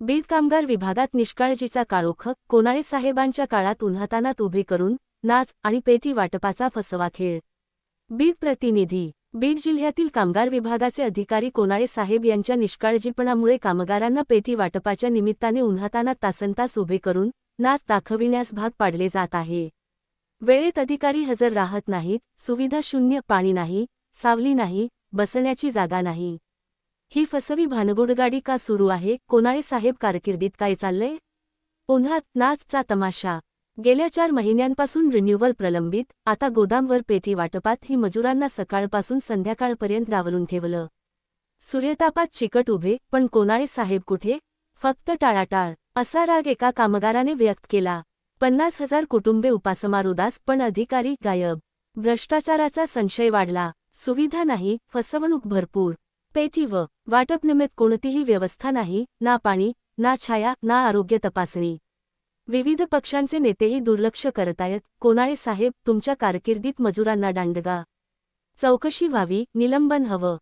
बीड कामगार विभागात निष्काळजीचा काळोख, कोनाळे साहेबांच्या काळात उन्हातान्हात उभे करून नाच आणि पेटी वाटपाचा फसवा खेळ। बीड प्रतिनिधी। बीड जिल्ह्यातील कामगार विभागाचे अधिकारी कोनाळे साहेब यांच्या निष्काळजीपणामुळे कामगारांना पेटी वाटपाच्या निमित्ताने उन्हातान्हात तासनतास उभे करून नाच दाखविण्यास भाग पाडले जात आहे। वेळेत अधिकारी हजर राहत नाहीत, सुविधा शून्य, पाणी नाही, सावली नाही, बसण्याची जागा नाही। ही फसवी भानगडगाडी का सुरू आहे? कोनाळे साहेब कारकिर्दीत काय चाललंय? उन्हात नाचचा तमाशा। गेल्या 4 महिन्यांपासून रिन्युअल प्रलंबित, आता गोदामवर पेटी वाटपात ही मजुरांना सकाळपासून संध्याकाळपर्यंत डावलून ठेवलं। सूर्यतापात चिकट उभे, पण कोनाळे साहेब कुठे? फक्त टाळाटाळ, असा राग एका कामगाराने व्यक्त केला। 50,000 कुटुंबे उपासमार, पण अधिकारी गायब। भ्रष्टाचाराचा संशय वाढला। सुविधा नाही, फसवणूक भरपूर। पेटी व वाटपनिमित्त कोणतीही व्यवस्था नाही, ना पाणी, ना छाया, ना आरोग्य तपासणी। विविध पक्षांचे नेतेही दुर्लक्ष करतायत। कोनाळे साहेब, तुमच्या कारकिर्दीत मजुरांना दांडगा। चौकशी व्हावी, निलंबन हवं।